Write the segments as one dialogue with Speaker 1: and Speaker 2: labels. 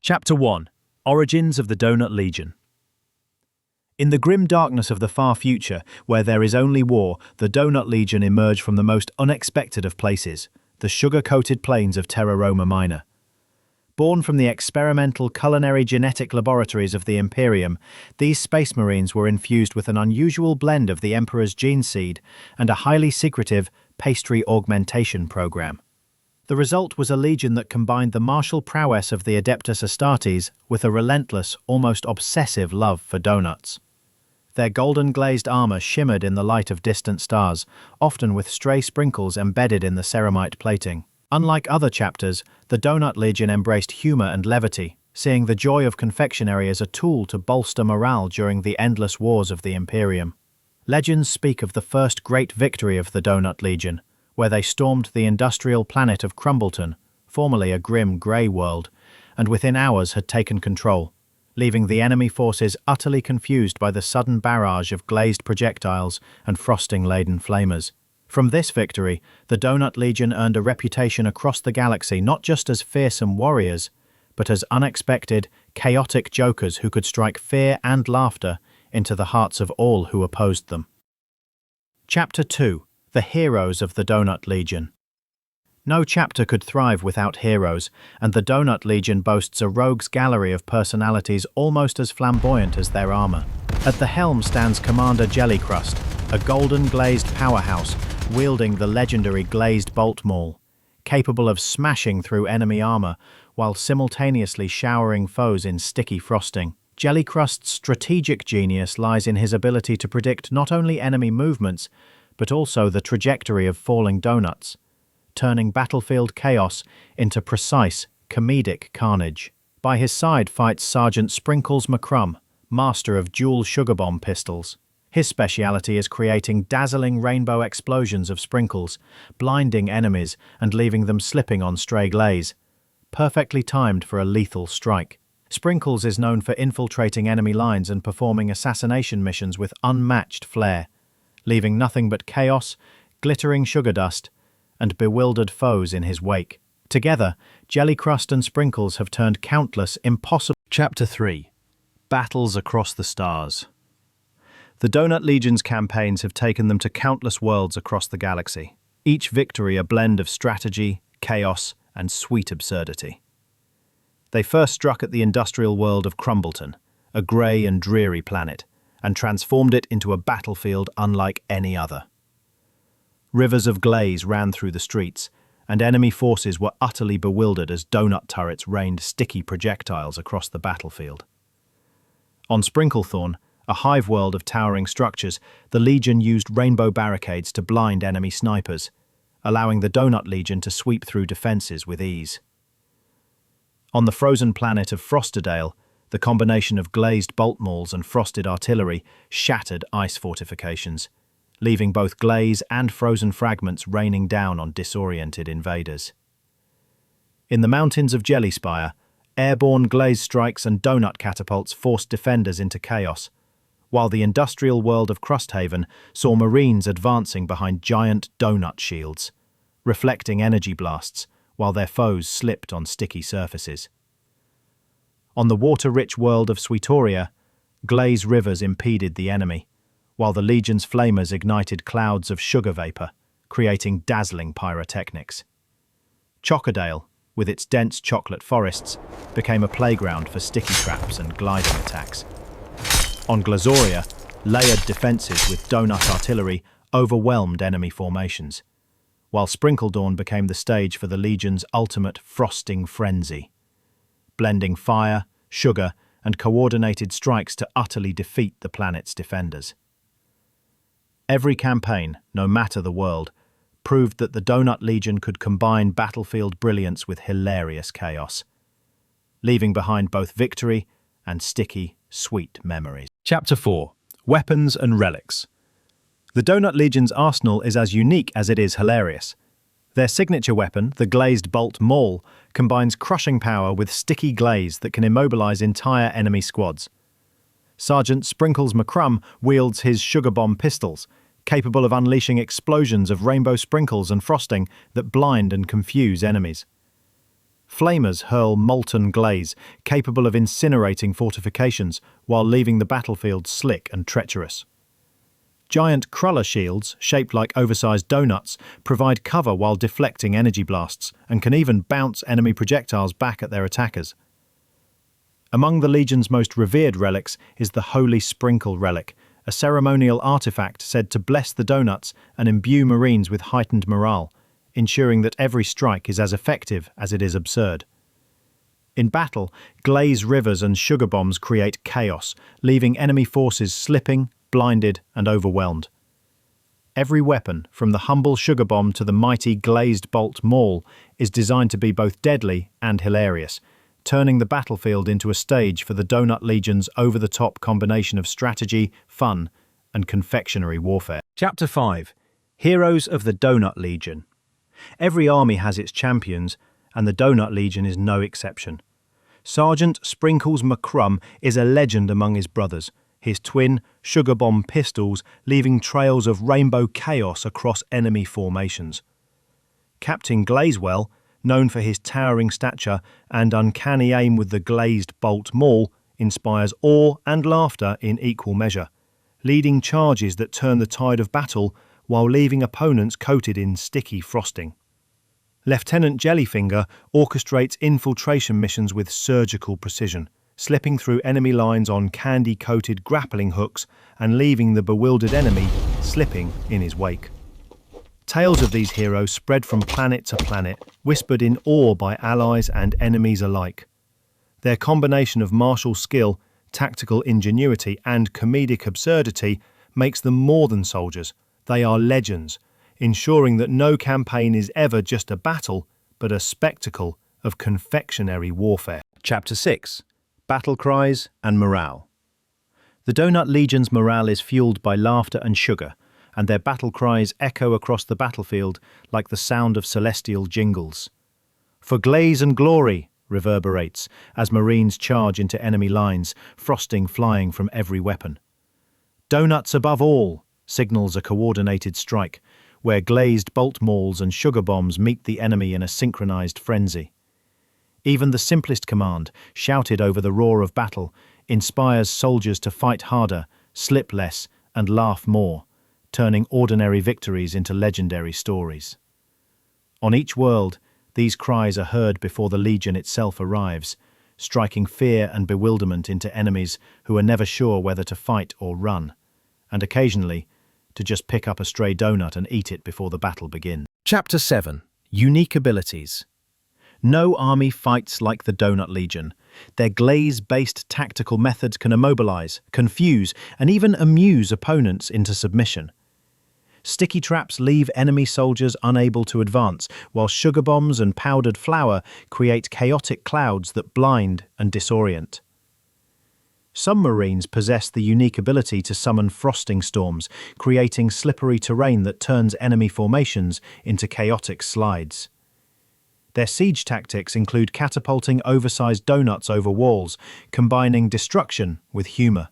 Speaker 1: Chapter 1. Origins of the Donut Legion. In the grim darkness of the far future, where there is only war, the Donut Legion emerge from the most unexpected of places, the sugar-coated plains of Terra Roma Minor. Born from the experimental culinary genetic laboratories of the Imperium, these Space Marines were infused with an unusual blend of the Emperor's gene seed and a highly secretive pastry augmentation program. The result was a legion that combined the martial prowess of the Adeptus Astartes with a relentless, almost obsessive love for donuts. Their golden glazed armor shimmered in the light of distant stars, often with stray sprinkles embedded in the ceramite plating. Unlike other chapters, the Donut Legion embraced humor and levity, seeing the joy of confectionery as a tool to bolster morale during the endless wars of the Imperium. Legends speak of the first great victory of the Donut Legion, where they stormed the industrial planet of Crumbleton, formerly a grim grey world, and within hours had taken control, leaving the enemy forces utterly confused by the sudden barrage of glazed projectiles and frosting-laden flamers. From this victory, the Donut Legion earned a reputation across the galaxy not just as fearsome warriors, but as unexpected, chaotic jokers who could strike fear and laughter into the hearts of all who opposed them. Chapter 2. The Heroes of the Donut Legion. No chapter could thrive without heroes, and the Donut Legion boasts a rogues gallery of personalities almost as flamboyant as their armor. At the helm stands Commander Jellycrust, a golden glazed powerhouse wielding the legendary Glazed Bolt Maul, capable of smashing through enemy armor while simultaneously showering foes in sticky frosting. Jellycrust's strategic genius lies in his ability to predict not only enemy movements, but also the trajectory of falling donuts, turning battlefield chaos into precise, comedic carnage. By his side fights Sergeant Sprinkles McCrumb, master of dual sugar bomb pistols. His speciality is creating dazzling rainbow explosions of sprinkles, blinding enemies and leaving them slipping on stray glaze, perfectly timed for a lethal strike. Sprinkles is known for infiltrating enemy lines and performing assassination missions with unmatched flair, leaving nothing but chaos, glittering sugar dust, and bewildered foes in his wake. Together, Jellycrust and Sprinkles have turned countless impossible... Chapter 3. Battles Across the Stars. The Donut Legion's campaigns have taken them to countless worlds across the galaxy, each victory a blend of strategy, chaos, and sweet absurdity. They first struck at the industrial world of Crumbleton, a grey and dreary planet, and transformed it into a battlefield unlike any other. Rivers of glaze ran through the streets, and enemy forces were utterly bewildered as donut turrets rained sticky projectiles across the battlefield. On Sprinklethorn, a hive world of towering structures, the Legion used rainbow barricades to blind enemy snipers, allowing the Donut Legion to sweep through defenses with ease. On the frozen planet of Frostedale, the combination of glazed bolt mauls and frosted artillery shattered ice fortifications, leaving both glaze and frozen fragments raining down on disoriented invaders. In the mountains of Jellyspire, airborne glaze strikes and donut catapults forced defenders into chaos, while the industrial world of Crusthaven saw Marines advancing behind giant donut shields, reflecting energy blasts while their foes slipped on sticky surfaces. On the water-rich world of Suitoria, glaze rivers impeded the enemy, while the Legion's flamers ignited clouds of sugar vapor, creating dazzling pyrotechnics. Chockerdale, with its dense chocolate forests, became a playground for sticky traps and gliding attacks. On Glazoria, layered defenses with donut artillery overwhelmed enemy formations, while Sprinklethorn became the stage for the Legion's ultimate frosting frenzy, blending fire, sugar, and coordinated strikes to utterly defeat the planet's defenders. Every campaign, no matter the world, proved that the Donut Legion could combine battlefield brilliance with hilarious chaos, leaving behind both victory and sticky, sweet memories. Chapter 4. Weapons and Relics. The Donut Legion's arsenal is as unique as it is hilarious. Their signature weapon, the Glazed Bolt Maul, combines crushing power with sticky glaze that can immobilize entire enemy squads. Sergeant Sprinkles McCrumb wields his sugar bomb pistols, capable of unleashing explosions of rainbow sprinkles and frosting that blind and confuse enemies. Flamers hurl molten glaze, capable of incinerating fortifications while leaving the battlefield slick and treacherous. Giant cruller shields, shaped like oversized donuts, provide cover while deflecting energy blasts and can even bounce enemy projectiles back at their attackers. Among the Legion's most revered relics is the Holy Sprinkle relic, a ceremonial artifact said to bless the donuts and imbue Marines with heightened morale, ensuring that every strike is as effective as it is absurd. In battle, glaze rivers and sugar bombs create chaos, leaving enemy forces slipping, blinded, and overwhelmed. Every weapon, from the humble sugar bomb to the mighty Glazed Bolt Maul, is designed to be both deadly and hilarious, turning the battlefield into a stage for the Donut Legion's over-the-top combination of strategy, fun, and confectionery warfare. Chapter 5. Heroes of the Donut Legion. Every army has its champions, and the Donut Legion is no exception. Sergeant Sprinkles McCrumb is a legend among his brothers, his twin sugar bomb pistols leaving trails of rainbow chaos across enemy formations. Captain Glazewell, known for his towering stature and uncanny aim with the Glazed Bolt Maul, inspires awe and laughter in equal measure, leading charges that turn the tide of battle while leaving opponents coated in sticky frosting. Lieutenant Jellyfinger orchestrates infiltration missions with surgical precision, slipping through enemy lines on candy-coated grappling hooks and leaving the bewildered enemy slipping in his wake. Tales of these heroes spread from planet to planet, whispered in awe by allies and enemies alike. Their combination of martial skill, tactical ingenuity, and comedic absurdity makes them more than soldiers. They are legends, ensuring that no campaign is ever just a battle, but a spectacle of confectionery warfare. Chapter 6. Battle Cries and Morale. The Donut Legion's morale is fueled by laughter and sugar, and their battle cries echo across the battlefield like the sound of celestial jingles. "For glaze and glory," reverberates as Marines charge into enemy lines, frosting flying from every weapon. "Donuts above all," signals a coordinated strike, where glazed bolt mauls and sugar bombs meet the enemy in a synchronized frenzy. Even the simplest command, shouted over the roar of battle, inspires soldiers to fight harder, slip less, and laugh more, turning ordinary victories into legendary stories. On each world, these cries are heard before the Legion itself arrives, striking fear and bewilderment into enemies who are never sure whether to fight or run, and occasionally, to just pick up a stray donut and eat it before the battle begins. Chapter 7. Unique Abilities. No army fights like the Donut Legion. Their glaze-based tactical methods can immobilize, confuse, and even amuse opponents into submission. Sticky traps leave enemy soldiers unable to advance, while sugar bombs and powdered flour create chaotic clouds that blind and disorient. Some Marines possess the unique ability to summon frosting storms, creating slippery terrain that turns enemy formations into chaotic slides. Their siege tactics include catapulting oversized donuts over walls, combining destruction with humor.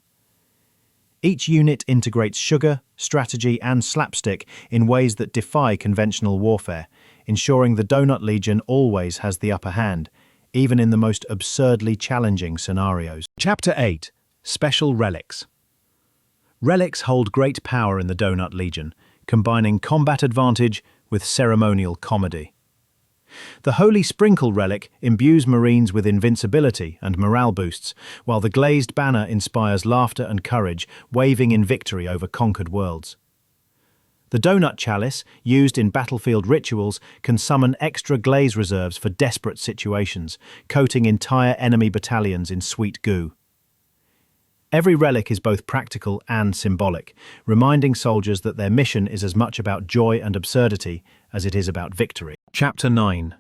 Speaker 1: Each unit integrates sugar, strategy, and slapstick in ways that defy conventional warfare, ensuring the Donut Legion always has the upper hand, even in the most absurdly challenging scenarios. Chapter 8. Special Relics. Relics hold great power in the Donut Legion, combining combat advantage with ceremonial comedy. The Holy Sprinkle relic imbues Marines with invincibility and morale boosts, while the glazed banner inspires laughter and courage, waving in victory over conquered worlds. The Donut Chalice, used in battlefield rituals, can summon extra glaze reserves for desperate situations, coating entire enemy battalions in sweet goo. Every relic is both practical and symbolic, reminding soldiers that their mission is as much about joy and absurdity as it is about victory. Chapter 9.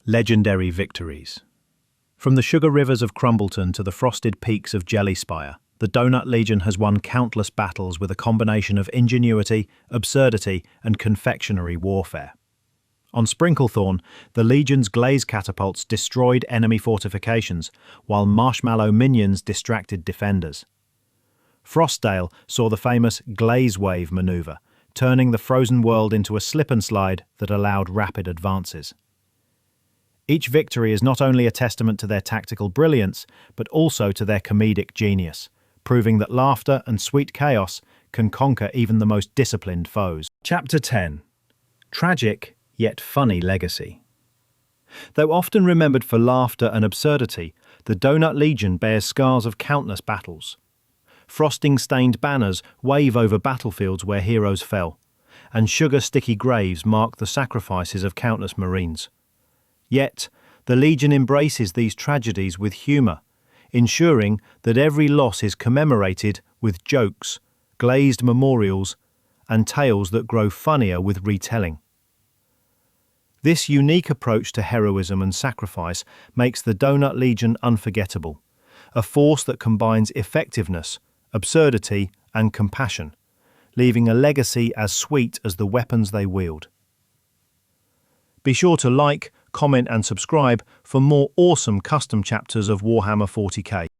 Speaker 1: Legendary Victories. From the sugar rivers of Crumbleton to the frosted peaks of Jellyspire, the Donut Legion has won countless battles with a combination of ingenuity, absurdity, and confectionery warfare. On Sprinklethorn, the Legion's glaze catapults destroyed enemy fortifications, while marshmallow minions distracted defenders. Frostedale saw the famous glaze wave maneuver, turning the frozen world into a slip and slide that allowed rapid advances. Each victory is not only a testament to their tactical brilliance, but also to their comedic genius, proving that laughter and sweet chaos can conquer even the most disciplined foes. Chapter 10. Tragic yet funny legacy. Though often remembered for laughter and absurdity, the Donut Legion bears scars of countless battles. Frosting-stained banners wave over battlefields where heroes fell, and sugar-sticky graves mark the sacrifices of countless Marines. Yet, the Legion embraces these tragedies with humour, ensuring that every loss is commemorated with jokes, glazed memorials, and tales that grow funnier with retelling. This unique approach to heroism and sacrifice makes the Donut Legion unforgettable, a force that combines effectiveness, absurdity, and compassion, leaving a legacy as sweet as the weapons they wield. Be sure to like, comment, and subscribe for more awesome custom chapters of Warhammer 40k.